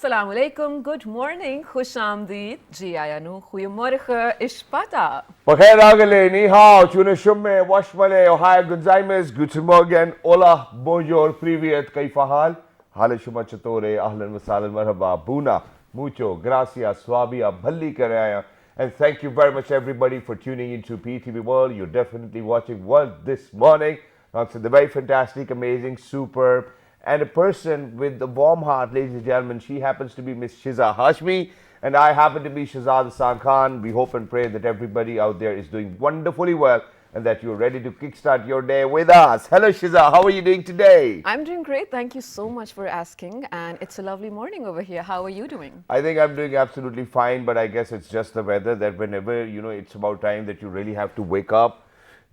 Assalamu alaikum, good morning, khush amdeed, ji ayanu, goeiemorgen, ishpata. Bakhair agale, ni hao, tune shumme, washmale, ohio gonzaimes, guten morgen, hola, bonjour, privyet, kaifa hal? Hale shuma chatore, ahlan wa sahlan, marhaba, buna, mucho, gracias, swabia, bhalli karaya. And thank you very much everybody for tuning into PTV World. You're definitely watching World this morning. Thanks to the very fantastic, amazing, superb, and a person with a warm heart, ladies and gentlemen. She happens to be Miss Shiza Hashmi, and I happen to be Shahzad Hassan Khan. We hope and pray that everybody out there is doing wonderfully well and that you're ready to kickstart your day with us. Hello Shiza, how are you doing today? I'm doing great, thank you so much for asking, and it's a lovely morning over here. How are you doing? I think I'm doing absolutely fine, but I guess it's just the weather that whenever, it's about time that you really have to wake up.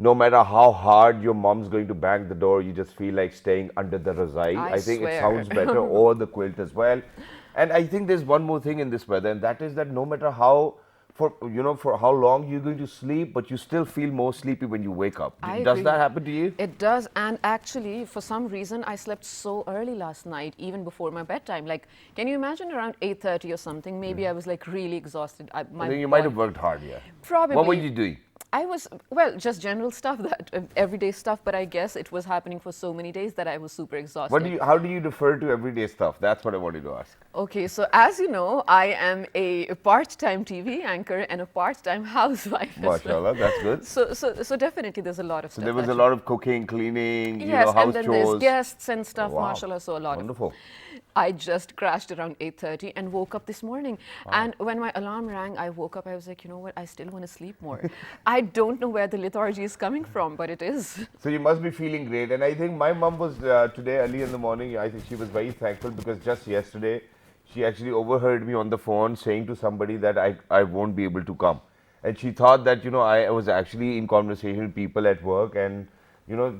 No matter how hard your mom's going to bang the door, you just feel like staying under the razai. I think swear. it sounds better, or the quilt as well. And I think there's one more thing in this weather, and that is that no matter how, for how long you're going to sleep, but you still feel more sleepy when you wake up. I Does agree. that happen to you? It does, and actually, for some reason, I slept so early last night, even before my bedtime. Like, can you imagine around 8:30 or something? Maybe I was like really exhausted. I think you might have worked hard, yeah. Probably. What were you doing? I was, well, just general stuff, that everyday stuff, but I guess it was happening for so many days that I was super exhausted. How do you defer to everyday stuff? That's what I wanted to ask. Okay, so as you know, I am a part-time TV anchor and a part-time housewife. as well. MashaAllah, that's good. So definitely there's a lot of stuff. There was that a lot of cooking, cleaning, yes, house and then chores. there's guests and stuff, Wow. mashallah, so a lot Wonderful. of. I just crashed around 8:30 and woke up this morning. And when my alarm rang, I woke up, I was like, you know what, I still want to sleep more. I don't know where the lethargy is coming from, but it is. So you must be feeling great. And I think my mom was today early in the morning. I think she was very thankful because just yesterday she actually overheard me on the phone saying to somebody that I won't be able to come. And she thought that, I was actually in conversation with people at work, and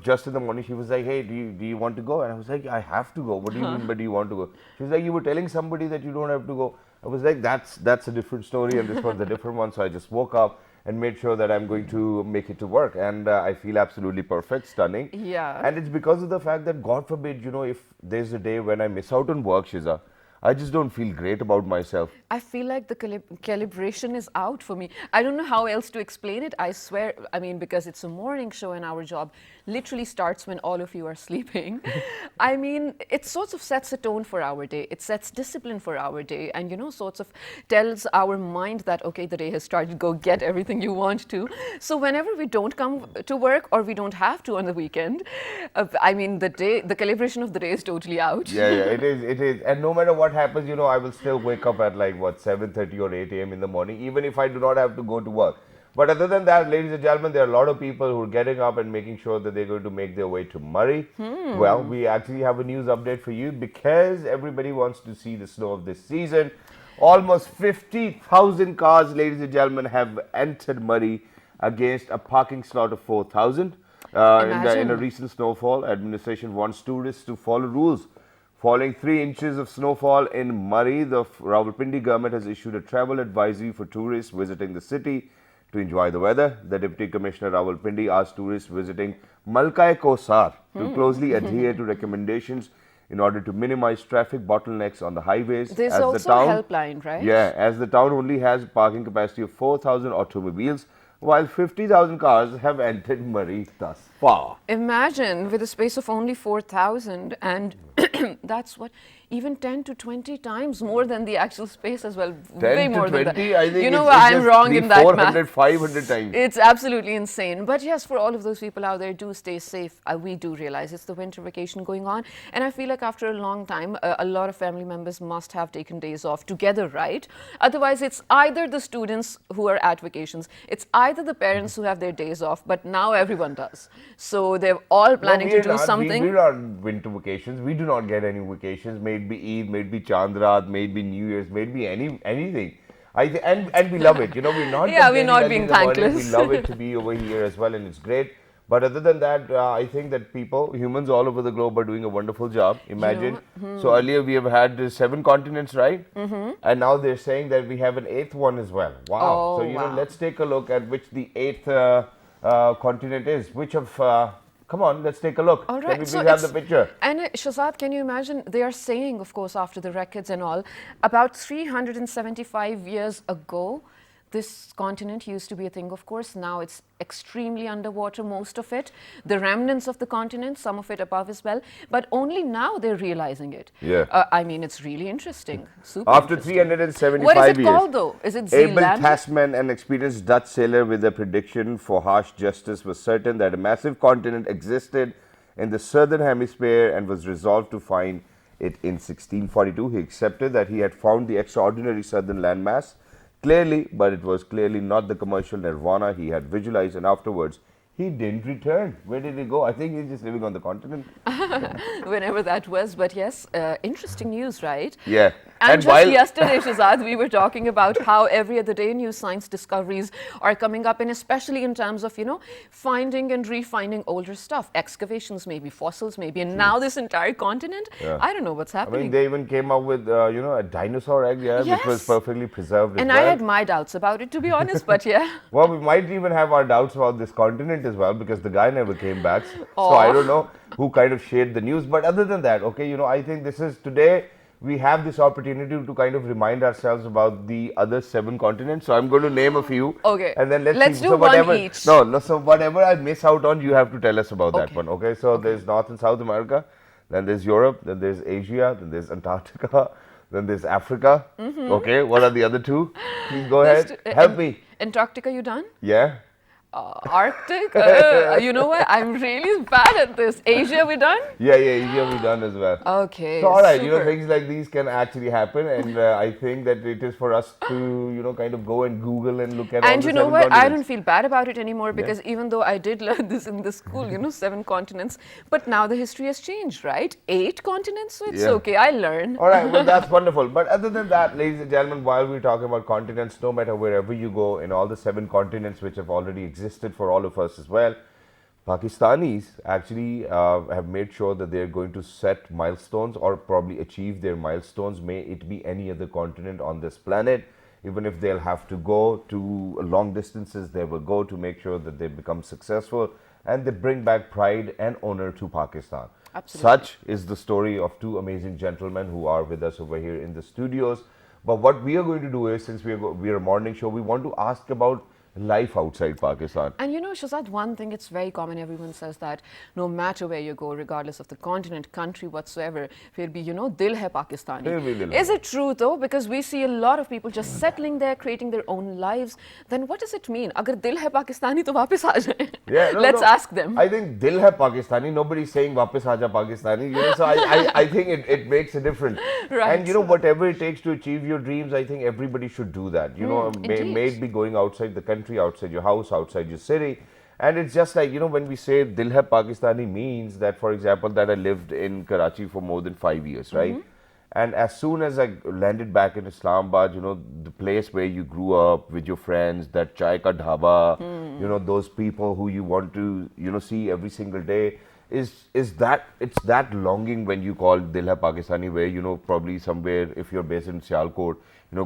just in the morning she was like, hey, do you want to go? And I was like, I have to go. What do you mean, but do you want to go? She was like, you were telling somebody that you don't have to go. I was like, that's a different story, and this one's a different one. So I just woke up and made sure that I'm going to make it to work, and I feel absolutely perfect, stunning. Yeah. And it's because of the fact that, God forbid, if there's a day when I miss out on work, Shiza, I just don't feel great about myself. I feel like the calibration is out for me. I don't know how else to explain it. I swear, I mean, because it's a morning show and our job literally starts when all of you are sleeping. I mean, it sort of sets a tone for our day. It sets discipline for our day, and, sorts of tells our mind that, okay, the day has started, go get everything you want to. So whenever we don't come to work or we don't have to on the weekend, I mean, the calibration of the day is totally out. Yeah, it is. And no matter what happens, I will still wake up at like, 7:30 or 8 a.m. in the morning, even if I do not have to go to work. But other than that, ladies and gentlemen, there are a lot of people who are getting up and making sure that they're going to make their way to Murray. Well, we actually have a news update for you because everybody wants to see the snow of this season. Almost 50,000 cars, ladies and gentlemen, have entered Murray against a parking slot of 4,000. In a recent snowfall, administration wants tourists to follow rules. Following 3 inches of snowfall in Murray, the Rawalpindi government has issued a travel advisory for tourists visiting the city to enjoy the weather. The Deputy Commissioner Rawalpindi asked tourists visiting Malkai Kosar to closely adhere to recommendations in order to minimize traffic bottlenecks on the highways. There's also a helpline, right? Yeah, as the town only has parking capacity of 4,000 automobiles, while 50,000 cars have entered Murray thus far. Imagine with a space of only 4,000, and that's what, even 10 to 20 times more than the actual space as well. 10 Way to more 20, than that. I think I'm wrong in that 400, math. 500 times. It's absolutely insane. But yes, for all of those people out there, do stay safe. We do realize it's the winter vacation going on. And I feel like after a long time, a lot of family members must have taken days off together, right? Otherwise, it's either the students who are at vacations, it's either the parents who have their days off, but now everyone does. So they're all planning to do something. We're on winter vacations. We do not get any vacations. Maybe Eid, maybe Chandrat, maybe New Year's, maybe anything. And we love it. We're not. Yeah, we're not being thankless. We love it to be over here as well, and it's great. But other than that, I think that humans all over the globe are doing a wonderful job. Imagine. So earlier we have had 7 continents, right? And now they're saying that we have an 8th one as well. Wow. Oh, so wow. let's take a look at which the 8th continent is. Which of Come on, let's take a look. All Can right, we so please have the picture? And Shazad, can you imagine? They are saying, of course, after the records and all, about 375 years ago, this continent used to be a thing, of course. Now it's extremely underwater, most of it. The remnants of the continent, some of it above as well. But only now they're realizing it. Yeah. I mean, it's really interesting. Super After interesting. 375 What is it years, called, though? Is it Abel Zealand? Tasman, an experienced Dutch sailor with a prediction for harsh justice, was certain that a massive continent existed in the southern hemisphere and was resolved to find it in 1642. He accepted that he had found the extraordinary southern landmass clearly, but it was clearly not the commercial nirvana he had visualized, and afterwards he didn't return. Where did he go? I think he's just living on the continent. Whenever that was, but yes, interesting news, right? Yeah. And just while yesterday, Shazad, we were talking about how every other day new science discoveries are coming up, and especially in terms of, finding and refining older stuff, excavations, maybe fossils, maybe, and now this entire continent, I don't know what's I happening. mean, they even came up with, a dinosaur egg, which was Yes. perfectly preserved as And well. I had my doubts about it, to be honest, but yeah. Well, we might even have our doubts about this continent as well, because the guy never came back. So I don't know who kind of shared the news. But other than that, okay, I think this is today we have this opportunity to kind of remind ourselves about the other 7 continents. So I'm going to name a few. Okay. And then Let's see. do So one whatever, each. No, so whatever I miss out on, you have to tell us about that Okay. one. Okay. So there's North and South America, then there's Europe, then there's Asia, then there's Antarctica, then there's Africa. Okay. What are the other 2? Please go ahead. Help me. Antarctica, you done? Yeah. Arctic? You know what? I'm really bad at this. Asia, we done? Yeah, Asia we done as well. Okay. So all right, super. things like these can actually happen, and I think that it is for us to, kind of go and Google and look at all And the you know 7 what? I continents. don't feel bad about it anymore because even though I did learn this in the school, 7 continents, but now the history has changed, right? 8 continents, so it's Yeah. okay. I learn. All right, well, that's wonderful. But other than that, ladies and gentlemen, while we're talking about continents, no matter wherever you go in all the 7 continents which have already existed for all of us as well, Pakistanis actually have made sure that they're going to set milestones or probably achieve their milestones. May it be any other continent on this planet. Even if they'll have to go to long distances, they will go to make sure that they become successful and they bring back pride and honor to Pakistan. Absolutely. Such is the story of 2 amazing gentlemen who are with us over here in the studios. But what we are going to do is, since we are a morning show, we want to ask about life outside Pakistan. And Shazad, one thing, it's very common, everyone says that no matter where you go, regardless of the continent, country, whatsoever, will be, dil hai Pakistani. Dil bhi dil hai. Is it true though? Because we see a lot of people just settling there, creating their own lives. Then what does it mean? Agar dil hai Pakistani, to wapas aa jaye. Yeah, Let's ask them. I think dil hai Pakistani. Nobody's saying wapas aaja Pakistani. So I think it makes a difference. Right. And whatever it takes to achieve your dreams, I think everybody should do that. May it be going outside the country, outside your house, outside your city. And it's just like, when we say Dil Hai Pakistani means that, for example, that I lived in Karachi for more than 5 years, right? And as soon as I landed back in Islamabad, the place where you grew up with your friends, that chai ka dhaba, those people who you want to, see every single day, it's that longing when you call Dil Hai Pakistani, where, probably somewhere, if you're based in Sialkot,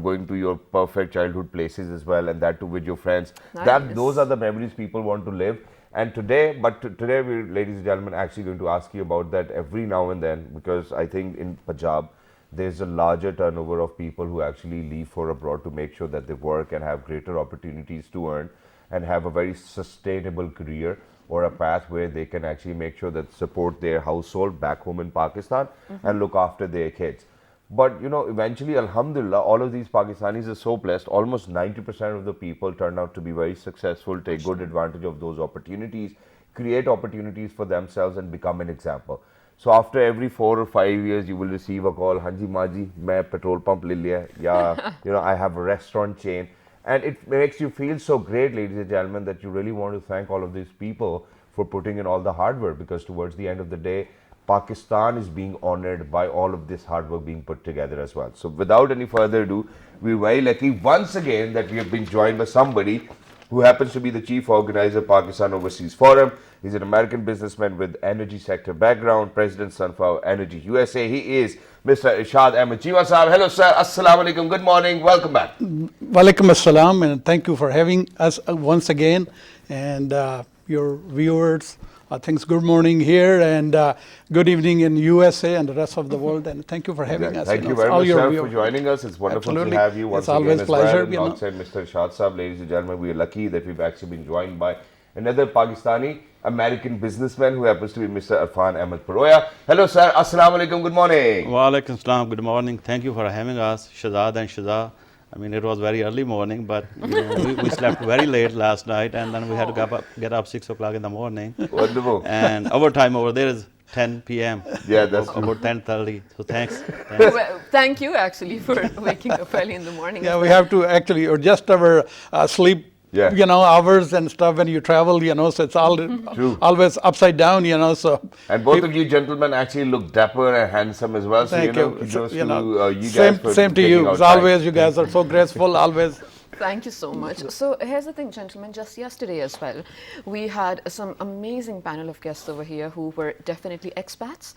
going to your perfect childhood places as well, and that too with your friends. Nice. Those are the memories people want to live. And today, today we, ladies and gentlemen, actually going to ask you about that every now and then, because I think in Punjab, there's a larger turnover of people who actually leave for abroad to make sure that they work and have greater opportunities to earn and have a very sustainable career or a path where they can actually make sure that support their household back home in Pakistan and look after their kids. But eventually, alhamdulillah, all of these Pakistanis are so blessed. Almost 90% of the people turn out to be very successful, take good advantage of those opportunities, create opportunities for themselves and become an example. So after every 4 or 5 years, you will receive a call, Hanji Maji, main petrol pump le liya, yeah, I have a restaurant chain. And it makes you feel so great, ladies and gentlemen, that you really want to thank all of these people for putting in all the hard work, because towards the end of the day, Pakistan is being honored by all of this hard work being put together as well. So without any further ado, we're very lucky once again that we have been joined by somebody who happens to be the chief organizer of Pakistan Overseas Forum. He's an American businessman with energy sector background, President Sunflower Energy USA. He is Mr. Irshad Ahmed Cheema Sahab. Hello sir, Assalamu alaikum, good morning, welcome back. Walaikum assalam, and thank you for having us once again, and your viewers Thanks. Good morning here and good evening in USA and the rest of the world. And thank you for having us. Thank you very much, sir, for joining us. It's wonderful to have you once again as well. Alongside Mr. Shad Saab, ladies and gentlemen, we are lucky that we've actually been joined by another Pakistani American businessman who happens to be Mr. Irfan Ahmed Paroya. Hello, sir. Assalamu alaikum. Good morning. Wa alaikum salam. Good morning. Thank you for having us, Shazad and Shaza. I mean, it was very early morning, but we slept very late last night, and then we had to get up 6 o'clock in the morning. Wonderful. And our time over there is 10 p.m. Yeah, that's about 10:30. So thanks. Well, thank you actually for waking up early in the morning. Yeah, we have to actually adjust our sleep. Yeah. Hours and stuff when you travel, so it's all always upside down, so. And both of you gentlemen actually look dapper and handsome as well. Thank so, you guys same to you. As always, you guys are so graceful, always. Thank you so much. So here's the thing, gentlemen, just yesterday as well, we had some amazing panel of guests over here who were definitely expats,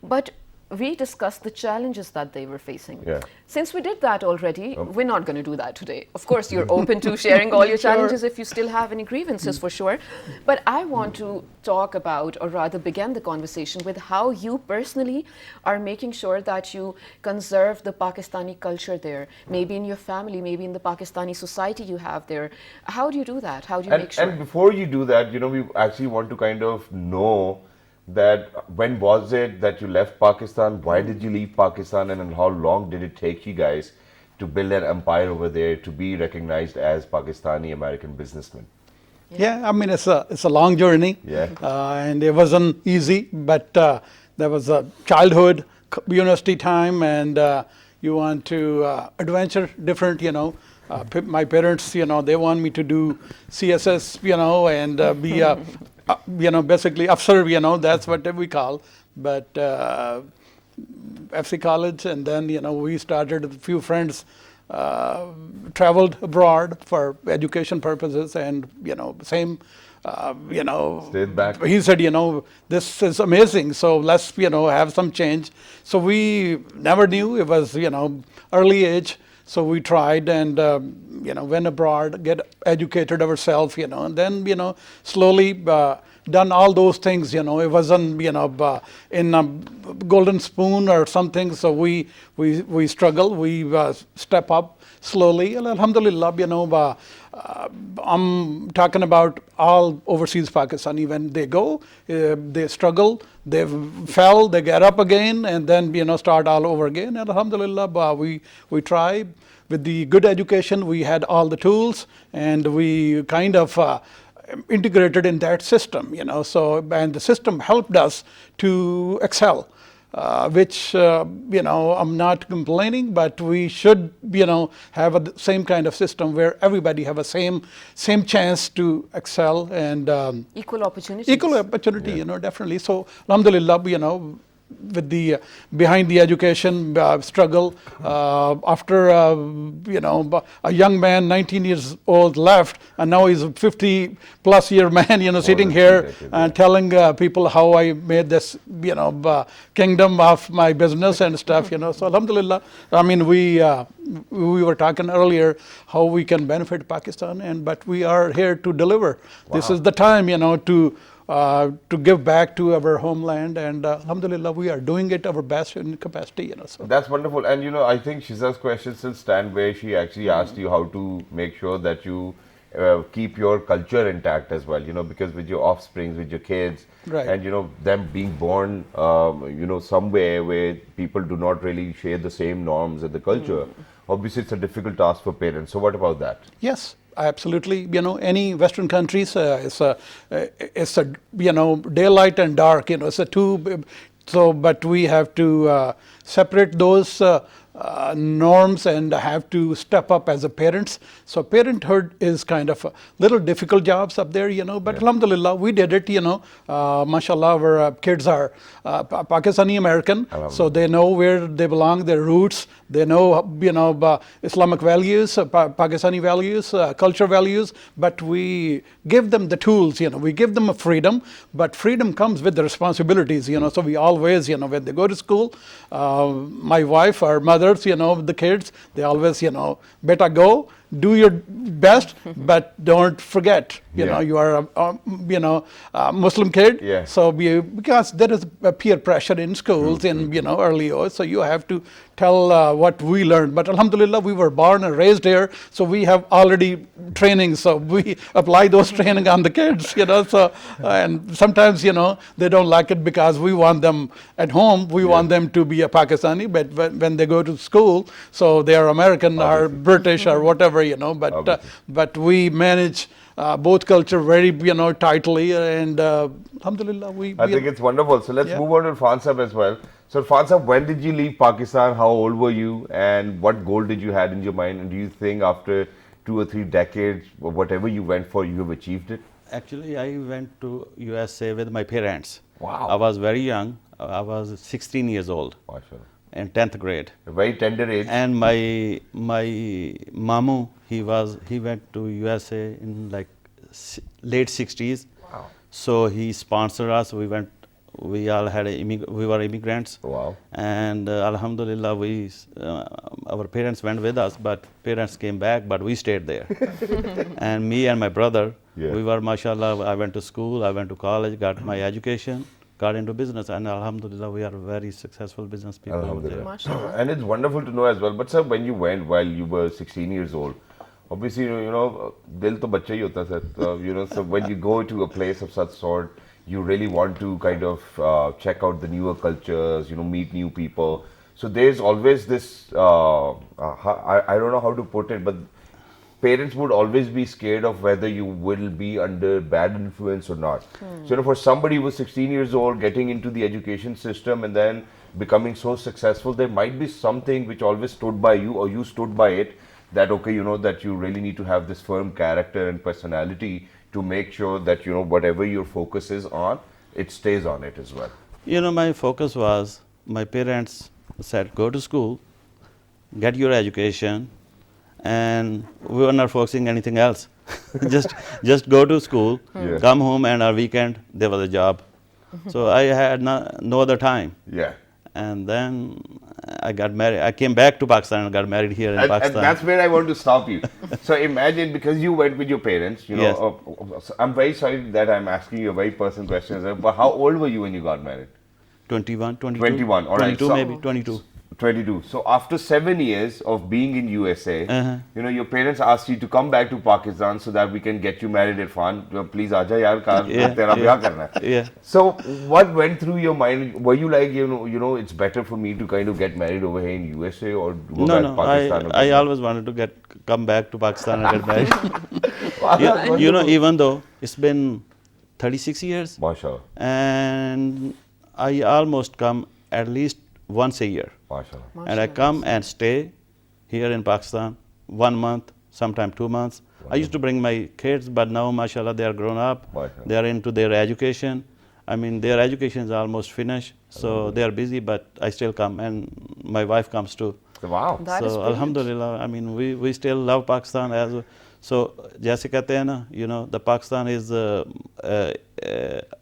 but we discussed the challenges that they were facing. Yeah. Since we did that already, we're not going to do that today. Of course, you're open to sharing all your challenges if you still have any grievances, for sure. But I want to talk about, or rather begin the conversation with how you personally are making sure that you conserve the Pakistani culture there, maybe in your family, maybe in the Pakistani society you have there. How do you do that? How do you make sure? And before you do that, we actually want to kind of know that when was it that you left Pakistan? Why did you leave Pakistan? And how long did it take you guys to build an empire over there to be recognized as Pakistani American businessmen? Yeah, I mean, it's a long journey. Yeah. And it wasn't easy, but there was a childhood, university time, and you want to adventure different, my parents, they want me to do CSS, and be a basically afsar, that's what we call, but FC College, and then, we started, a few friends traveled abroad for education purposes, and, same, Stayed back. he said, this is amazing, so let's, have some change. So we never knew, it was, early age. So we tried and, went abroad, get educated ourselves, and then, slowly done all those things, it wasn't, in a golden spoon or something. So we struggle, we step up slowly. And alhamdulillah, I'm talking about all overseas Pakistani. When they go, they struggle, they fell, they get up again, and then, start all over again. And alhamdulillah, we try. With the good education, we had all the tools, and we kind of integrated in that system, So, and the system helped us to excel. Which, I'm not complaining, but we should, have the same kind of system where everybody have a same chance to excel and equal opportunity. Equal opportunity, definitely. So, alhamdulillah, with the behind the education struggle, after a young man, 19 years old, left, and now he's a 50-plus-year man, sitting here and telling people how I made this, kingdom of my business and stuff, So alhamdulillah, I mean, we were talking earlier how we can benefit Pakistan, but we are here to deliver. Wow. This is the time, to give back to our homeland, and alhamdulillah, we are doing it our best in capacity. So. That's wonderful. And I think Shiza's question still stand where she actually asked you how to make sure that you keep your culture intact as well, because with your offsprings, with your kids, right. And them being born somewhere where people do not really share the same norms and the culture, obviously it's a difficult task for parents. So what about that? Yes. Absolutely, any Western countries, it's a daylight and dark, it's a two. So, but we have to separate those norms and have to step up as a parents. So parenthood is kind of a little difficult jobs up there, but alhamdulillah, we did it, mashallah, our kids are Pakistani American, so they know where they belong, their roots, they know, Islamic values, Pakistani values, culture values, but we give them the tools, we give them a freedom, but freedom comes with the responsibilities, so we always, when they go to school, my wife, our mothers, the kids, they always, better go, do your best, but don't forget, you know, Yeah. you are a Muslim kid. Yeah. So because there is a peer pressure in schools in early years, so you have to tell what we learned. But alhamdulillah, we were born and raised here, so we have already training. So we apply those training on the kids, you know. So and sometimes they don't like it because we want them at home. We want them to be a Pakistani, but when they go to school, so they are American or British or whatever, but we manage both culture very tightly, and alhamdulillah I think it's wonderful. So let's move on to Fansab as well. So Fansab, when did you leave Pakistan? How old were you? And what goal did you had in your mind? And do you think after 2 or 3 decades, whatever you went for, you have achieved it? Actually, I went to USA with my parents. Wow. I was very young. I was 16 years old Mashallah. in 10th grade. A very tender age. And my mamu, he went to USA in like late 60s. Wow. So he sponsored us. We were immigrants. Wow. And alhamdulillah, our parents went with us, but parents came back, but we stayed there. And me and my brother, we were, mashallah, I went to school, I went to college, got my education, got into business, and alhamdulillah, we are very successful business people over there. Mashallah. And it's wonderful to know as well. But sir, when you went while you were 16 years old, obviously, dil to bachcha hi hota sir. So when you go to a place of such sort, you really want to kind of check out the newer cultures, meet new people. So there's always this, I don't know how to put it, but parents would always be scared of whether you will be under bad influence or not. So for somebody who was 16 years old, getting into the education system and then becoming so successful, there might be something which always stood by you, or you stood by it, that okay, that you really need to have this firm character and personality to make sure that whatever your focus is on, it stays on it as well. My focus was, my parents said, go to school, get your education, and we were not focusing anything else. just go to school, come home, and our weekend there was a job. So I had no other time. Yeah. And then I got married. I came back to Pakistan and got married here in Pakistan. And that's where I want to stop you. So imagine, because you went with your parents, Yes. I'm very sorry that I'm asking you a very personal question, sir, but how old were you when you got married? 21, 22. 21, all right. 22 So- maybe, 22. 22. So after 7 years of being in USA, your parents asked you to come back to Pakistan so that we can get you married, Irfan. Please, aaja yaar, tera biyah karna hai. Yeah. So what went through your mind? Were you like, it's better for me to kind of get married over here in USA or go back to Pakistan? I always wanted to come back to Pakistan and get married. Wow. Even though it's been 36 years, Mashallah. and I almost come at least once a year. Mashallah. And I come and stay here in Pakistan 1 month, sometimes 2 months. I used to bring my kids, but now, mashallah, they are grown up. Mashallah. They are into their education. I mean, their education is almost finished, so they are busy, but I still come, and my wife comes too. Wow. That is So, brilliant. alhamdulillah, I mean, we still love Pakistan as well. So, jaise kehte hain na, the Pakistan is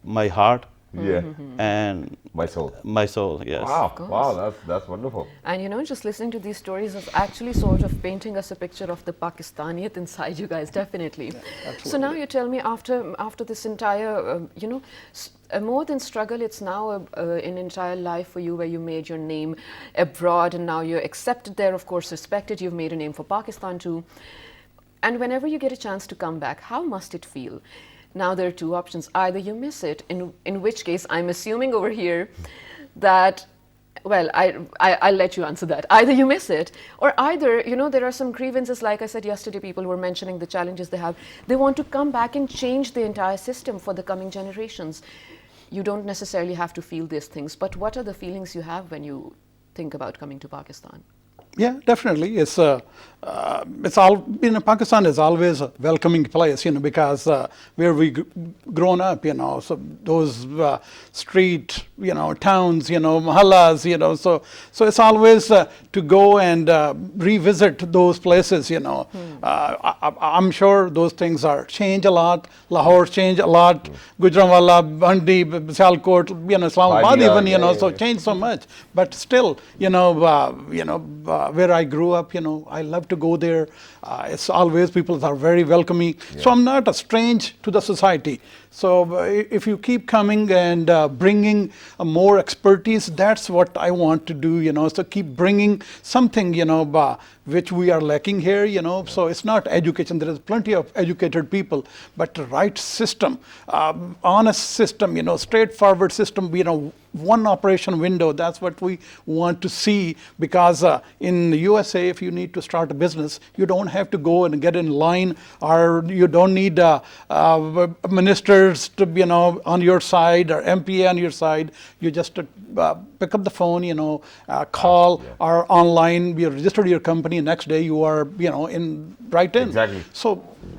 my heart Yeah. and My soul. my soul, yes. Wow. course. Wow. That's wonderful. And just listening to these stories is actually sort of painting us a picture of the Pakistaniyat inside you guys, definitely. So now you tell me, after this entire, more than struggle, it's now an entire life for you where you made your name abroad, and now you're accepted there, of course, respected. You've made a name for Pakistan too. And whenever you get a chance to come back, how must it feel? Now there are two options. Either you miss it, in which case I'm assuming over here that, well, I'll let you answer that. Either you miss it, or either, there are some grievances, like I said yesterday, people were mentioning the challenges they have. They want to come back and change the entire system for the coming generations. You don't necessarily have to feel these things, but what are the feelings you have when you think about coming to Pakistan? Yeah, definitely. It's all, Pakistan is always a welcoming place, because where we grown up, so those street, towns, mahallas, so it's always to go and revisit those places, I'm sure those things are changed a lot. Lahore changed a lot. Gujranwala, Bandi, Sialkot, Islamabad Bhadia, even, yeah, so yeah. changed so much. But still, where I grew up, I love to go there. It's always people are very welcoming. So I'm not a strange to the society. So if you keep coming and bringing more expertise, that's what I want to do, So keep bringing something, which we are lacking here, So it's not education. There is plenty of educated people, but the right system, honest system, straightforward system, one operation window. That's what we want to see, because in the USA, if you need to start a business, you don't have to go and get in line, or you don't need ministers to be on your side or MPA on your side. You just pick up the phone, call, or online, you register your company. Next day you are right in. Exactly.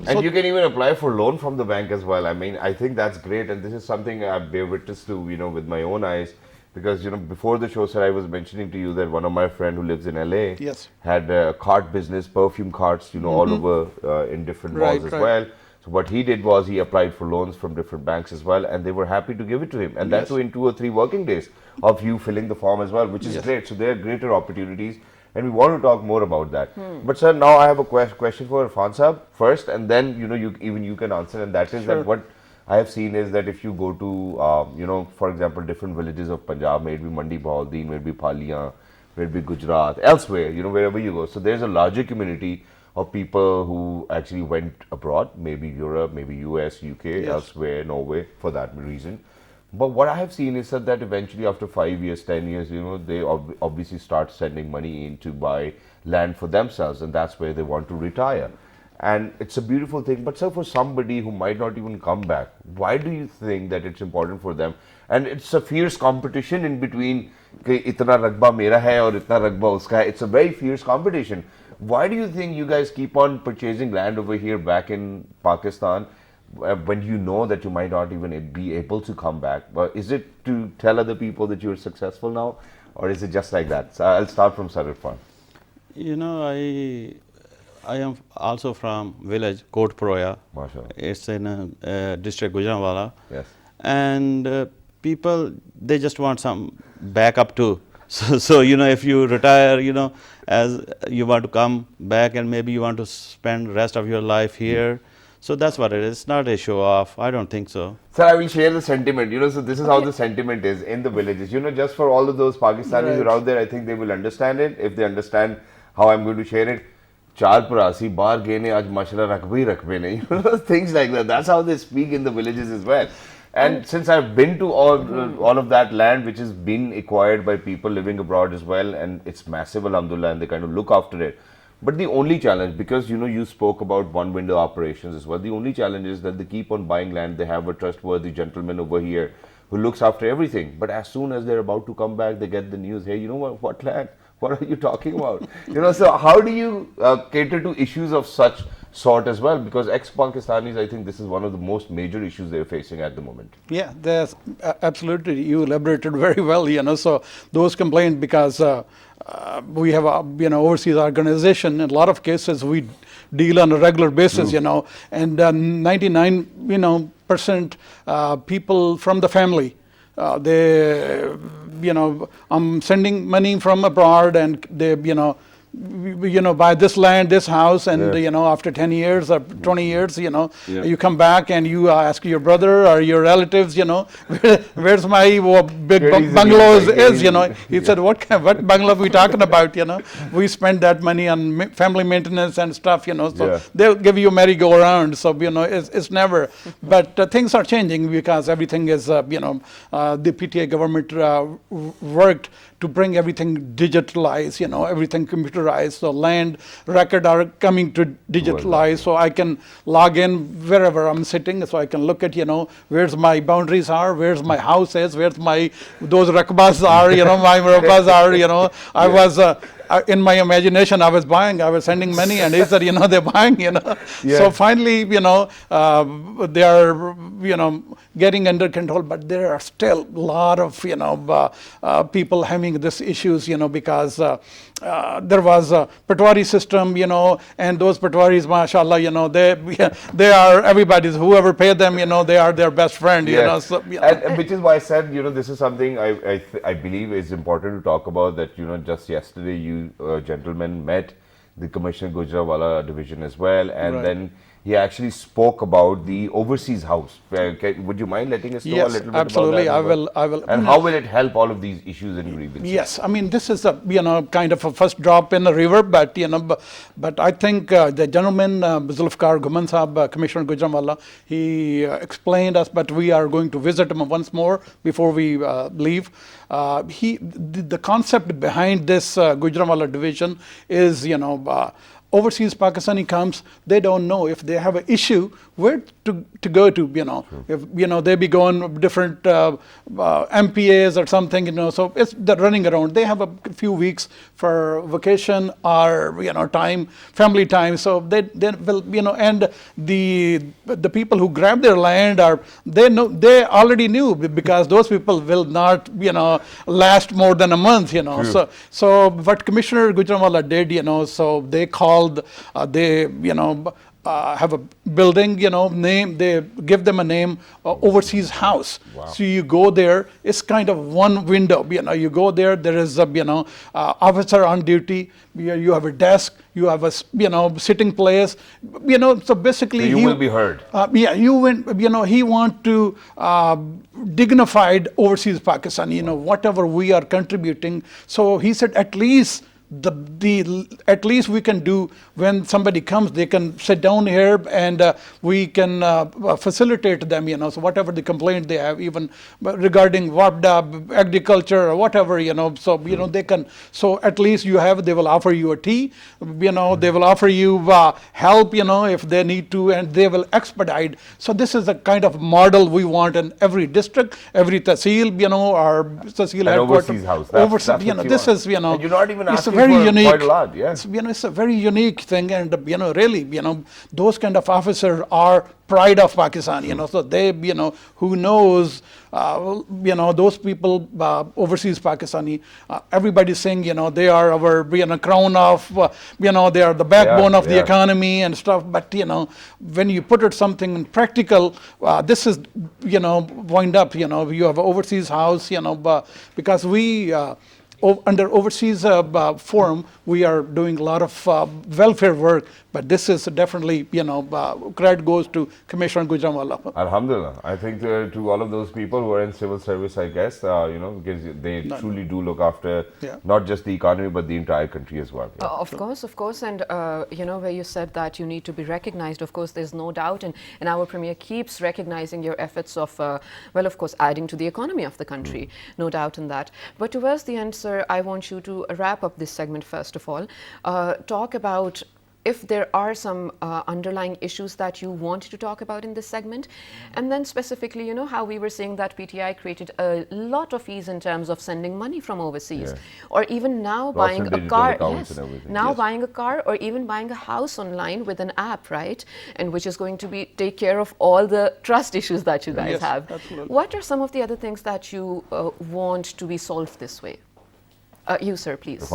And you can even apply for loan from the bank as well. I mean, I think that's great, and this is something I bear witness to, with my own eyes, because before the show, sir, I was mentioning to you that one of my friend who lives in LA had a cart business, perfume carts, all over in different malls as well. So what he did was he applied for loans from different banks as well, and they were happy to give it to him, and that's in 2 or 3 working days of you filling the form as well, which is great. So there are greater opportunities. And we want to talk more about that. But sir, now I have a question for Irfan Saab first, and then you can answer. And that is that what I have seen is that if you go to for example, different villages of Punjab, maybe Mandi Bahauddin, maybe Paliyan, maybe Gujarat, elsewhere, wherever you go. So there's a larger community of people who actually went abroad, maybe Europe, maybe US, UK, elsewhere, Norway, for that reason. But what I have seen is that eventually after 5 years, 10 years, they obviously start sending money in to buy land for themselves, and that's where they want to retire. And it's a beautiful thing. But sir, for somebody who might not even come back, why do you think that it's important for them? And it's a fierce competition in between, itna raqba mera hai aur itna raqba uska hai. It's a very fierce competition. Why do you think you guys keep on purchasing land over here back in Pakistan, when you know that you might not even be able to come back? But is it to tell other people that you're successful now, or is it just like that? So I'll start from Sir Irfan. I am also from village Kot Proya. Mashallah. It's in district Gujranwala. Yes. And people, they just want some backup too. So if you retire, as you want to come back, and maybe you want to spend rest of your life here. So that's what it is. It's not a show off. I don't think so. Sir, I will share the sentiment. So this is how the sentiment is in the villages. Just for all of those Pakistanis who are out there, I think they will understand it. If they understand how I'm going to share it. Char parasi, bar gene, aaj mashallah rakbe nahi. Things like that. That's how they speak in the villages as well. And since I've been to all of that land, which has been acquired by people living abroad as well, and it's massive, alhamdulillah, and they kind of look after it. But the only challenge, because you spoke about one window operations as well, the only challenge is that they keep on buying land. They have a trustworthy gentleman over here who looks after everything. But as soon as they're about to come back, they get the news, hey, what land? What are you talking about? So how do you cater to issues of such sort as well? Because ex-Pakistanis, I think this is one of the most major issues they're facing at the moment. Yeah, there's absolutely. You elaborated very well, So those complaints, because we have a overseas organization. In a lot of cases, we deal on a regular basis, and 99% people from the family. I'm sending money from abroad, and they, buy this land, this house, and after 10 years or 20 years, you come back and you ask your brother or your relatives, where's my big bungalows is, He said, what bungalow are we talking about, We spend that money on family maintenance and stuff, so they'll give you a merry-go-round, so, it's never, but things are changing because everything is, the PTA government worked to bring everything digitalized, everything computerized. So land record are coming to digitalize. So I can log in wherever I'm sitting. So I can look at, where's my boundaries are, where's my house is, where's those rakbas are, my rakbas are, I was, in my imagination, I was sending money, and he said, they're buying, So finally, they are, getting under control, but there are still a lot of, people having this issues, because there was a Patwari system, and those Patwaris, mashallah, they are everybody's, whoever paid them, they are their best friend, So, and which is why I said, this is something I believe is important to talk about, that, just yesterday you gentleman met the Commissioner Gujranwala division as well, and Right. then he actually spoke about the overseas house. Would you mind letting us know a Yes, little bit absolutely. about that? I will. And how will it help all of these issues and grievances? Yes, I mean this is a kind of a first drop in the river, but but I think the gentleman Zulfikar Ghuman Sahab, Commissioner Gujranwala, he explained us, but we are going to visit him once more before we leave. The concept behind this Gujranwala division is overseas Pakistani comes, they don't know if they have an issue where to go to, If, they be going different MPAs or something, so they're running around. They have a few weeks for vacation or, time, family time. So they will, and the people who grab their land they already knew, because those people will not, last more than a month, So what Commissioner Gujranwala did, so they called, have a building, name, they give them a name, overseas house. Wow. So you go there, it's kind of one window, you go there, there is a, officer on duty, you have a desk, you have a, sitting place, so basically So you will be heard. He want to dignified overseas Pakistani, whatever we are contributing. So he said, at least at least we can do, when somebody comes, they can sit down here and we can facilitate them, so whatever the complaint they have, even regarding WAPDA, agriculture or whatever, so they can, so at least they will offer you a tea, they will offer you help, if they need to, and they will expedite. So this is the kind of model we want in every district, every tahsil, our tahsil headquarters. Overseas house. That's what you This want. is, And you're not even it's a asking very for unique, quite a lot, yeah. it's a very unique thing, and really, those kind of officers are pride of Pakistan, so they, who knows, those people, overseas Pakistani, everybody's saying, they are our, crown of, they are the backbone of the economy and stuff, but, when you put it something practical, this is, wind up, you have an overseas house, because we, under overseas forum, we are doing a lot of welfare work, but this is definitely, credit goes to Commissioner Gujranwala. Alhamdulillah. I think to all of those people who are in civil service, I guess, because they truly do look after not just the economy, but the entire country as well. Yeah. Of course. And, where you said that you need to be recognized, of course, there's no doubt. And our Premier keeps recognizing your efforts of, of course, adding to the economy of the country. No doubt in that. But towards the end, sir, I want you to wrap up this segment first of all. Talk about if there are some underlying issues that you want to talk about in this segment, and then specifically, how we were saying that PTI created a lot of ease in terms of sending money from overseas, or even now buying a car, buying a car, or even buying a house online with an app, right? And which is going to take care of all the trust issues that you guys have. Absolutely. What are some of the other things that you want to be solved this way? You, sir, please.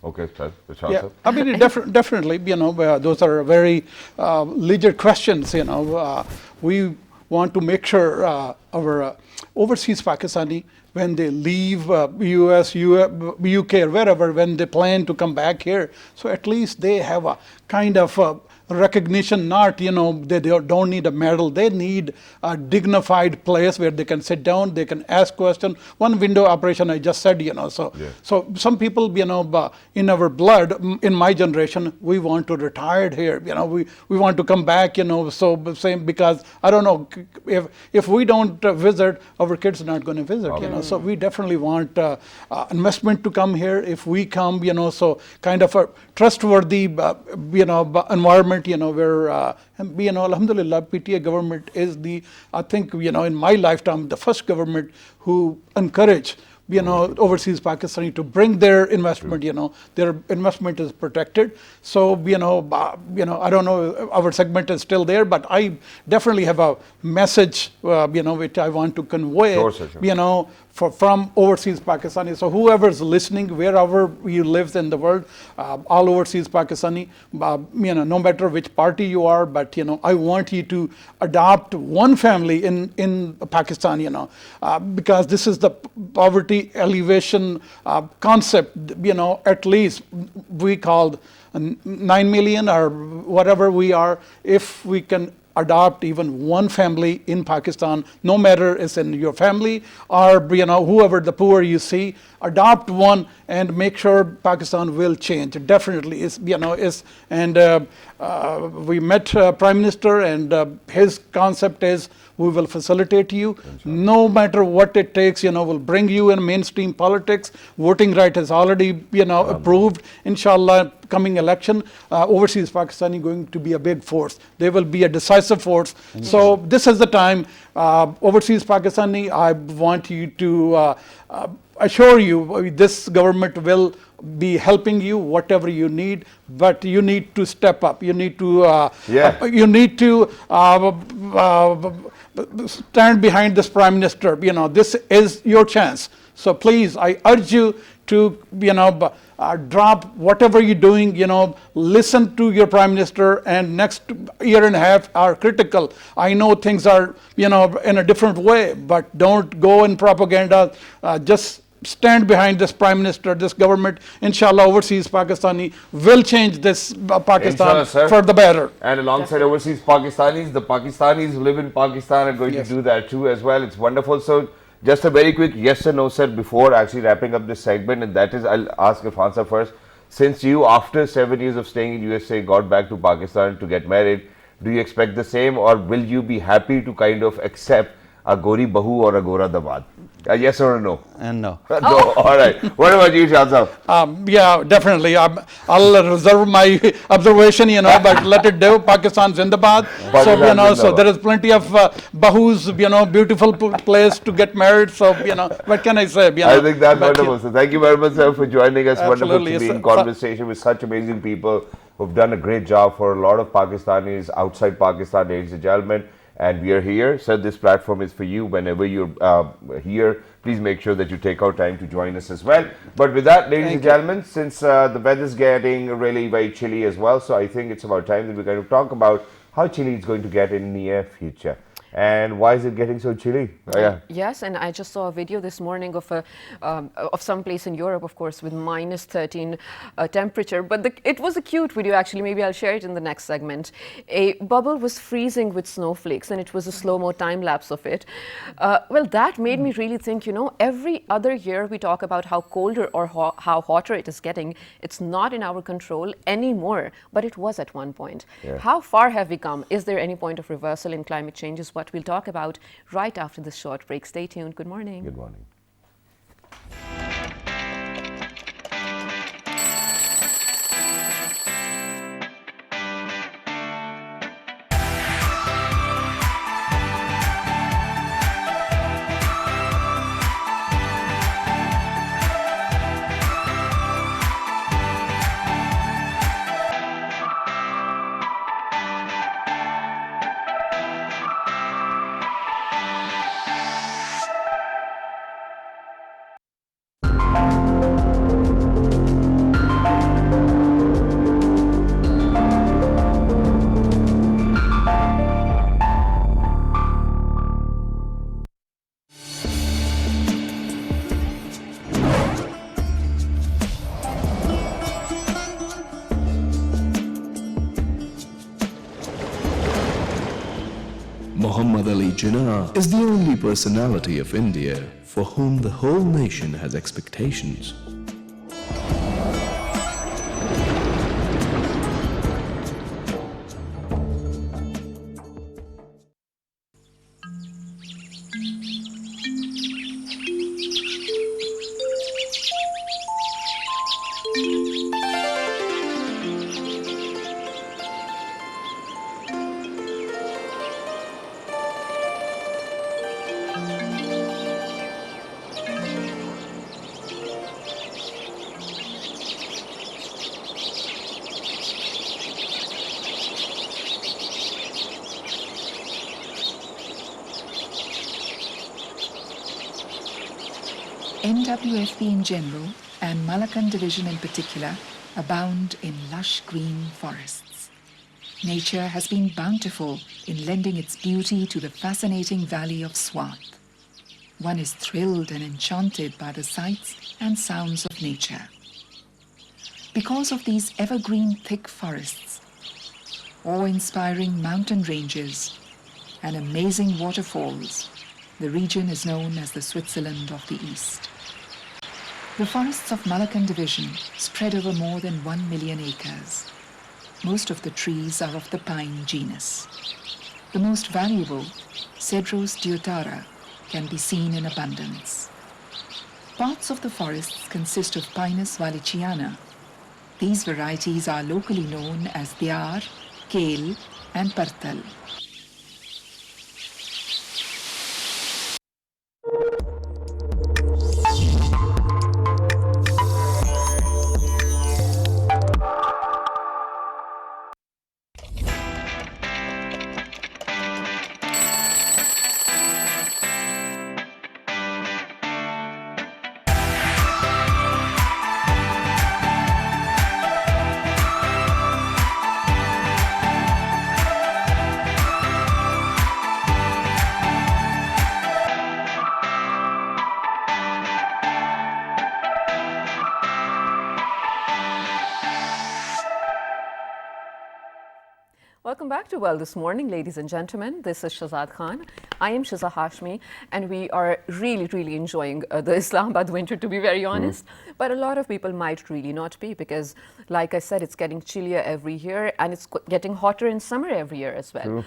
Okay, sir. Yeah, I mean, definitely, those are very legit questions, we want to make sure our overseas Pakistani, when they leave US, UK, or wherever, when they plan to come back here, so at least they have a kind of recognition, not, they don't need a medal, they need a dignified place where they can sit down, they can ask questions. One window operation, I just said, so some people, in our blood, in my generation, we want to retire here, we want to come back, so same, because I don't know, if we don't visit, our kids are not going to visit, so we definitely want investment to come here. If we come, so kind of a trustworthy, environment, where, alhamdulillah, PTA government is I think, in my lifetime, the first government who encouraged, overseas Pakistani to bring their investment, their investment is protected. So, I don't know, our segment is still there, but I definitely have a message, which I want to convey, Sure. from overseas Pakistani. So whoever's listening, wherever you live in the world, all overseas Pakistani, no matter which party you are, but I want you to adopt one family in Pakistan, because this is the poverty elevation concept. At least we called 9 million or whatever we are, if we can adopt even one family in Pakistan, no matter it's in your family or whoever the poor you see, adopt one and make sure Pakistan will change. Definitely, we met Prime Minister, and his concept is we will facilitate you, no matter what it takes. We'll bring you in mainstream politics. Voting right is already approved. Inshallah, coming election, overseas Pakistani going to be a big force. They will be a decisive force. So this is the time, overseas Pakistani. I want you to assure you, this government will be helping you whatever you need, but you need to step up. You need to stand behind this Prime Minister. This is your chance. So please, I urge you to drop whatever you're doing. Listen to your Prime Minister, and next year and a half are critical. I know things are in a different way, but don't go in propaganda. Just stand behind this Prime Minister, this government. Inshallah, overseas Pakistani will change this Pakistan Inshallah, for the better. And alongside overseas Pakistanis, the Pakistanis who live in Pakistan are going to do that too as well. It's wonderful. So just a very quick yes or no, sir, before actually wrapping up this segment, and that is, I'll ask Irfan sir first. Since you, after 7 years of staying in USA, got back to Pakistan to get married, do you expect the same, or will you be happy to kind of accept a Gori Bahu or a Gora Dabad? Yes or no? And no. No. All right. What about you, Shah Sahab? Yeah, definitely. I'll reserve my observation, but let it do. Pakistan Zindabad. So there is plenty of Bahus, beautiful place to get married. So, what can I say? I think that's wonderful. So thank you very much, sir, for joining us. Absolutely. Wonderful to be in conversation with such amazing people who've done a great job for a lot of Pakistanis outside Pakistan, ladies and gentlemen. And we are here. So this platform is for you. Whenever you're here, please make sure that you take out time to join us as well. But with that, ladies and gentlemen, since the weather is getting really very chilly as well, so I think it's about time that we're going to talk about how chilly it's going to get in the near future. And why is it getting so chilly? Oh, yeah. Yes, and I just saw a video this morning of some place in Europe, of course, with -13 temperature. But it was a cute video, actually. Maybe I'll share it in the next segment. A bubble was freezing with snowflakes, and it was a slow-mo time lapse of it. Well, that made me really think. Every other year we talk about how colder or how hotter it is getting. It's not in our control anymore, but it was at one point. Yeah. How far have we come? Is there any point of reversal in climate change? Is what we'll talk about right after this short break. Stay tuned. Good morning. Good morning. Muhammad Ali Jinnah is the only personality of India for whom the whole nation has expectations. NWFB in general, and Malakand Division in particular, abound in lush green forests. Nature has been bountiful in lending its beauty to the fascinating valley of Swat. One is thrilled and enchanted by the sights and sounds of nature. Because of these evergreen thick forests, awe-inspiring mountain ranges, and amazing waterfalls, the region is known as the Switzerland of the East. The forests of Malakand Division spread over more than 1 million acres. Most of the trees are of the pine genus. The most valuable, Cedros deodara, can be seen in abundance. Parts of the forests consist of Pinus wallichiana. These varieties are locally known as Dyar, Kale, and Partal. Welcome back to Well This Morning, ladies and gentlemen. This is Shahzad Khan. I am Shiza Hashmi, and we are really enjoying the Islamabad winter, to be very honest. But a lot of people might really not be, because, like I said, it's getting chillier every year, and it's getting hotter in summer every year as well. True.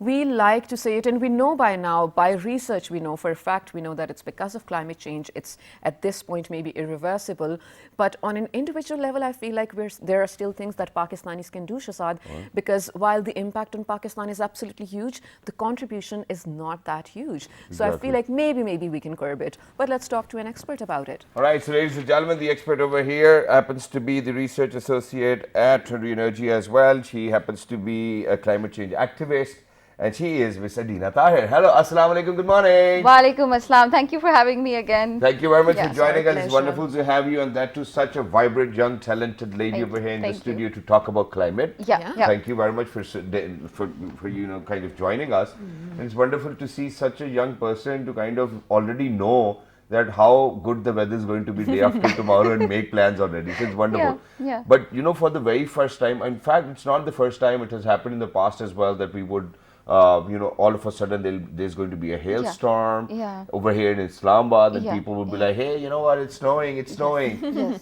We like to say it, and we know by now, by research, we know for a fact, we know that it's because of climate change. It's at this point maybe irreversible. But on an individual level, I feel like there are still things that Pakistanis can do, Shahzad, because while the impact on Pakistan is absolutely huge, the contribution is not that huge. So I feel like maybe we can curb it. But let's talk to an expert about it. All right, so ladies and gentlemen, the expert over here happens to be the research associate at Energy as well. She happens to be a climate change activist. And she is Miss Adina Tahir. Hello, assalamu alaikum, good morning. Wa alaikum assalam. Thank you for having me again. Thank you very much for joining us. Pleasure. It's wonderful to have you, and that too such a vibrant, young, talented lady over here in the Thank you. studio to talk about climate. Yeah. Thank you very much for kind of joining us. And it's wonderful to see such a young person to kind of already know that how good the weather is going to be day after tomorrow and make plans already. So it's wonderful. Yeah. But for the very first time, in fact, it's not the first time, it has happened in the past as well, that we would all of a sudden there's going to be a hailstorm over here in Islamabad, and people will be like, hey, you know what, it's snowing.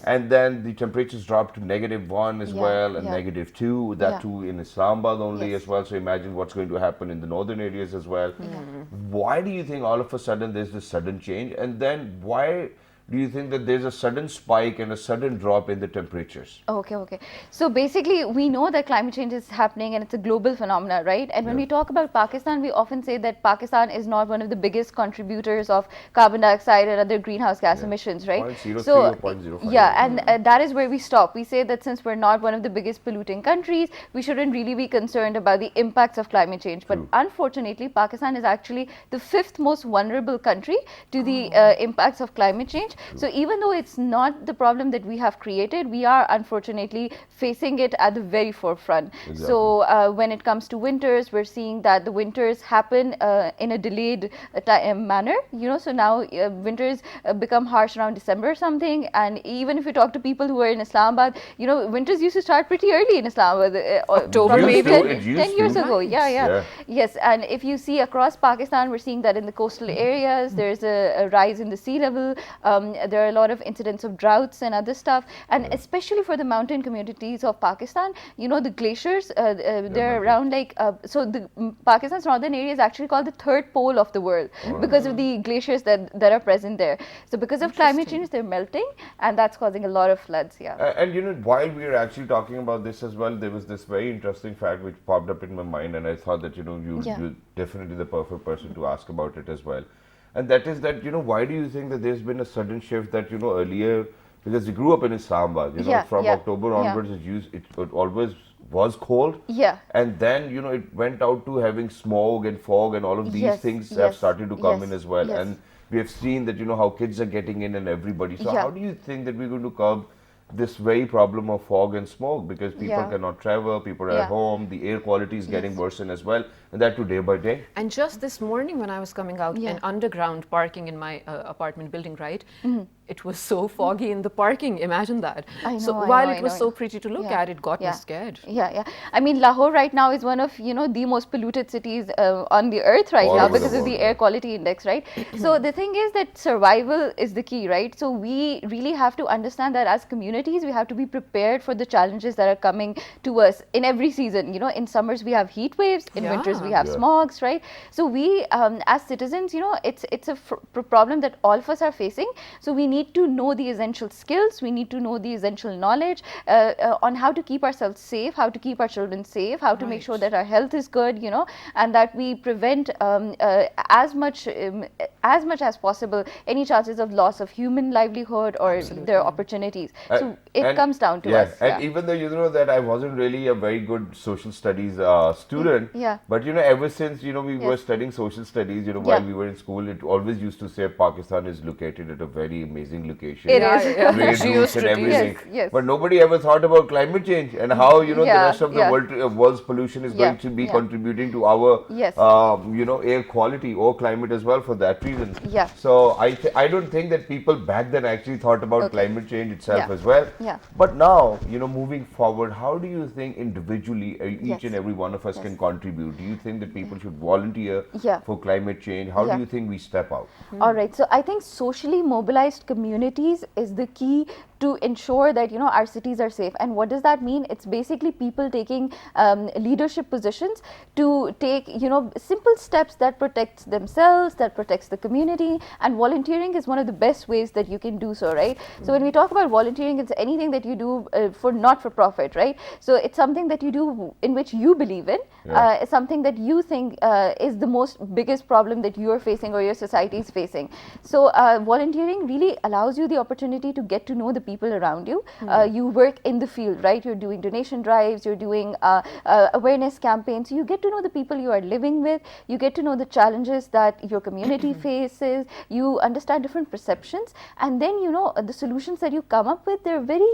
And then the temperatures drop to -1 as well, and -2, that too in Islamabad only as well. So imagine what's going to happen in the northern areas as well. Why do you think all of a sudden there's this sudden change? And then why do you think that there's a sudden spike and a sudden drop in the temperatures? Okay. So basically, we know that climate change is happening and it's a global phenomena, right? And when we talk about Pakistan, we often say that Pakistan is not one of the biggest contributors of carbon dioxide and other greenhouse gas emissions, right? 0.03 or 0.05. Yeah, and that is where we stop. We say that since we're not one of the biggest polluting countries, we shouldn't really be concerned about the impacts of climate change. But unfortunately, Pakistan is actually the 5th most vulnerable country to the impacts of climate change. So even though it's not the problem that we have created, we are unfortunately facing it at the very forefront. Exactly. So when it comes to winters, we're seeing that the winters happen in a delayed manner. So now winters become harsh around December or something. And even if you talk to people who are in Islamabad, winters used to start pretty early in Islamabad. October, probably maybe 10 years ago. Yeah. Yes, and if you see across Pakistan, we're seeing that in the coastal areas, there's a rise in the sea level. There are a lot of incidents of droughts and other stuff, and especially for the mountain communities of Pakistan, the glaciers, they're around Pakistan's northern area is actually called the 3rd pole of the world because of the glaciers that are present there. So because of climate change, they're melting, and that's causing a lot of floods. And while we are actually talking about this as well, there was this very interesting fact which popped up in my mind, and I thought that you're definitely the perfect person to ask about it as well. And that is that, why do you think that there's been a sudden shift that, earlier, because you grew up in Islamabad, from October onwards, it always was cold. And then, it went out to having smog and fog, and all of these things have started to come in as well. And We have seen that, how kids are getting in and everybody. So Yeah. how do you think that we're going to curb this very problem of fog and smoke? Because people Yeah. cannot travel, people are Yeah. at home, the air quality is getting Yes. worsened as well, and that too day by day. And just this morning when I was coming out, Yeah. an underground parking in my apartment building, right? It was so foggy in the parking. Imagine that. I So know, I while know, it I was know, so I know. pretty to look Yeah. at, it got me Yeah. scared. Yeah, yeah. I mean, Lahore right now is one of, the most polluted cities on the earth right All now over the because of the world, air yeah. quality index, right? So the thing is that survival is the key, right? So we really have to understand that as communities, we have to be prepared for the challenges that are coming to us in every season. In summers we have heat waves, in winters we Yeah. have Yeah. smogs, right? So we, as citizens, it's a problem that all of us are facing. So we need to know the essential skills. We need to know the essential knowledge on how to keep ourselves safe, how to keep our children safe, how to make sure Right. that our health is good, and that we prevent as much as possible any chances of loss of human livelihood or their opportunities. So it And- comes down to yeah, us. And even though that I wasn't really a very good social studies student, Yeah. but ever since we were Yes. studying social studies, while Yeah. we were in school, it always used to say Pakistan is located at a very amazing location. It Yeah, is. yeah. Trade routes and Geostrategic. everything. Yes, yes. But nobody ever thought about climate change and how the Yeah, rest of the yeah. world's pollution is Yeah, going to be yeah. contributing to our Yes. air quality or climate as well for that reason. Yeah. So I don't think that people back then actually thought about Okay. climate change itself Yeah. as well. Yeah. But now, moving forward, how do you think individually each Yes. and every one of us Yes. can contribute? Do you think that people should volunteer Yeah. for climate change? How Yeah. do you think we step out? All right. So I think socially mobilized communities is the key to ensure that our cities are safe. And what does that mean? It's basically people taking leadership positions to take simple steps that protects themselves, that protects the community. And volunteering is one of the best ways that you can do so, right? So when we talk about volunteering, it's anything that you do for not for profit, right? So it's something that you do in which you believe in. Yeah. It's something that you think is the most biggest problem that you're facing or your society is facing. So volunteering really allows you the opportunity to get to know the people around you. You work in the field, right? You're doing donation drives, you're doing awareness campaigns. You get to know the people you are living with. You get to know the challenges that your community faces. You understand different perceptions, and then the solutions that you come up with, they're very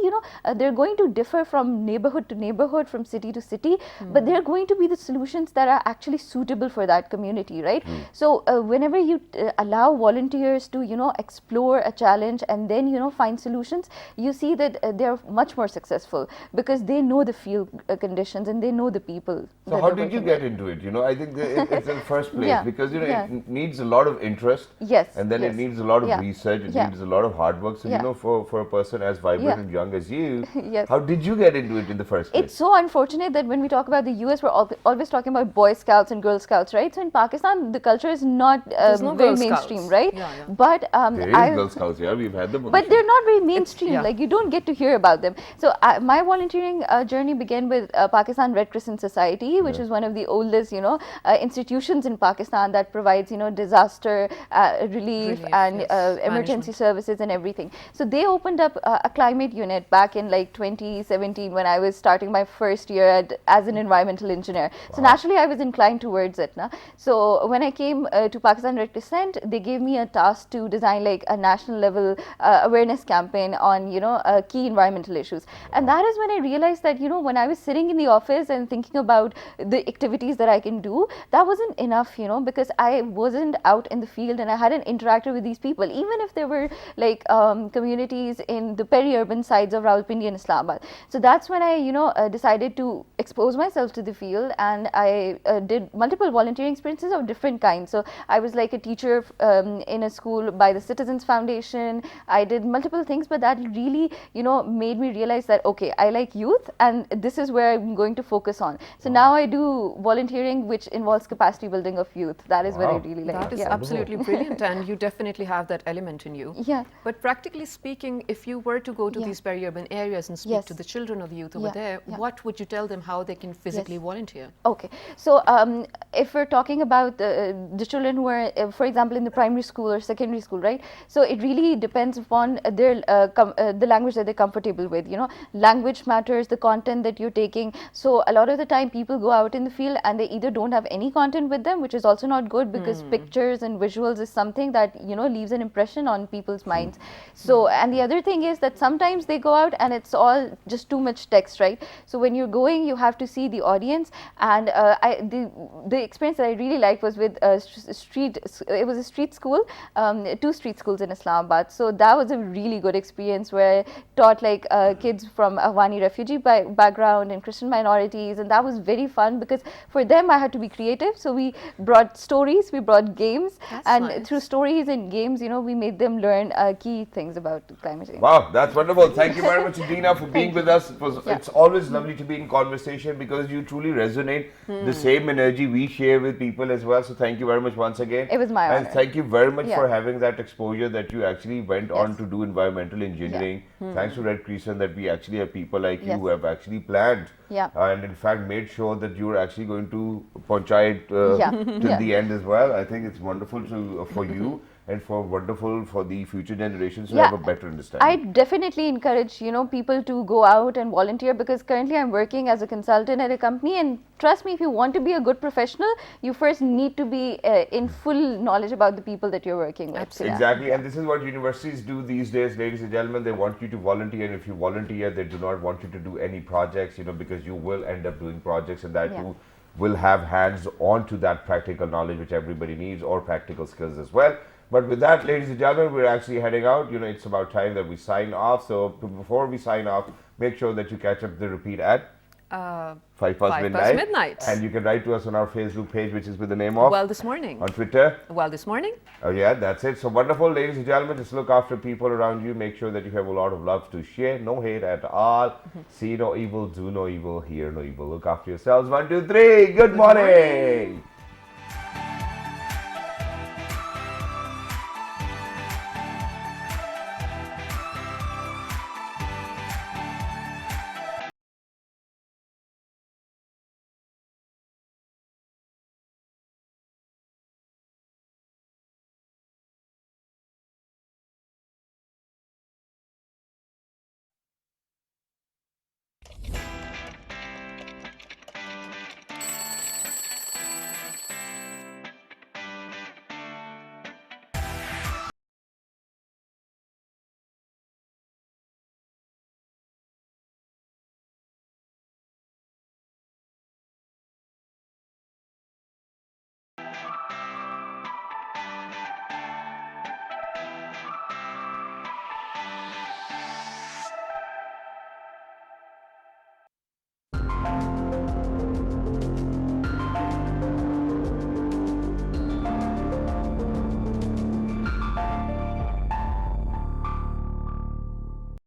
they're going to differ from neighborhood to neighborhood, from city to city, but they're going to be the solutions that are actually suitable for that community, right? So whenever you allow volunteers to explore a challenge and then find solutions, you see that they're much more successful because they know the field conditions and they know the people. So that how they're did you working get with. into it? I think that it's in the first place Yeah, because yeah. it needs a lot of interest. Yes, And then yes. it needs a lot of Yeah, research. It yeah. needs a lot of hard work. So Yeah. for a person as vibrant Yeah. and young as you, Yes. how did you get into it in the first place? It's so unfortunate that when we talk about the US, we're always talking about Boy Scouts and Girl Scouts, right? So in Pakistan, the culture is not There's no very Girl mainstream, Scouts. right? Yeah, yeah. But There is Girl Scouts, yeah, we've had them. on the but show. they're not very mainstream. yeah. Like you don't get to hear about them. So my volunteering journey began with Pakistan Red Crescent Society, which is one of the oldest, institutions in Pakistan that provides, disaster relief and yes, emergency management. services and everything. So they opened up a climate unit back in like 2017 when I was starting my first year as an environmental engineer. So naturally, I was inclined towards it. Na? So when I came to Pakistan Red Crescent, they gave me a task to design like a national level awareness campaign on key environmental issues. And that is when I realized that when I was sitting in the office and thinking about the activities that I can do, that wasn't enough, because I wasn't out in the field and I hadn't interacted with these people, even if there were like communities in the peri-urban sides of Rawalpindi and Islamabad. So that's when I decided to expose myself to the field, and I did multiple volunteering experiences of different kinds. So I was like a teacher in a school by the Citizens Foundation. I did multiple things, but that really made me realize that okay, I like youth and this is where I'm going to focus on. So now I do volunteering which involves capacity building of youth. That is what I Wow. really like. That is Yeah. absolutely brilliant, and you definitely have that element in you. Yeah. But practically speaking, if you were to go to Yeah. these peri-urban areas and speak Yes. to the children of youth over Yeah, there, yeah. what would you tell them how they can physically Yes. volunteer? Okay, so if we're talking about the children who are, for example, in the primary school or secondary school, right? So it really depends upon their the language that they're comfortable with. You know, language matters, the content that you're taking. So a lot of the time people go out in the field and they either don't have any content with them, which is also not good, because pictures and visuals is something that, you know, leaves an impression on people's minds. So, and the other thing is that sometimes they go out and it's all just too much text, right? So when you're going, you have to see the audience. And the experience that I really liked was with it was a street school, 2 street schools in Islamabad. So that was a really good experience where I taught like kids from Afghani refugee background and Christian minorities, and that was very fun because for them I had to be creative. So we brought stories, we brought games, and nice. through stories and games, you know, we made them learn key things about climate change. Wow, that's wonderful. Thank you very much, Dina, for being with us. It's always lovely to be in conversation because you truly resonate the same energy we share with people as well. So thank you very much once again. It was my honor. And thank you very much for having that exposure that you actually went on to do environmental engineering. Thanks to Red Crescent that we actually have people like you who have actually planned and in fact made sure that you are actually going to Panchayat till the end as well. I think it's wonderful for you and wonderful for the future generations to have a better understanding. I definitely encourage, you know, people to go out and volunteer, because currently I'm working as a consultant at a company, and trust me, if you want to be a good professional, you first need to be in full knowledge about the people that you're working with. Absolutely. Exactly, and this is what universities do these days, ladies and gentlemen. They want you to volunteer, and if you volunteer, they do not want you to do any projects, you know, because you will end up doing projects, and that you will have hands on to that practical knowledge which everybody needs, or practical skills as well. But with that, ladies and gentlemen, we're actually heading out. You know, it's about time that we sign off. So before we sign off, make sure that you catch up the repeat at 5 past midnight. And you can write to us on our Facebook page, which is with the name of Well This Morning. On Twitter. Well This Morning. Oh yeah, that's it. So wonderful, ladies and gentlemen. Just look after people around you. Make sure that you have a lot of love to share. No hate at all. See no evil, do no evil, hear no evil. Look after yourselves. 1, 2, 3. Good morning.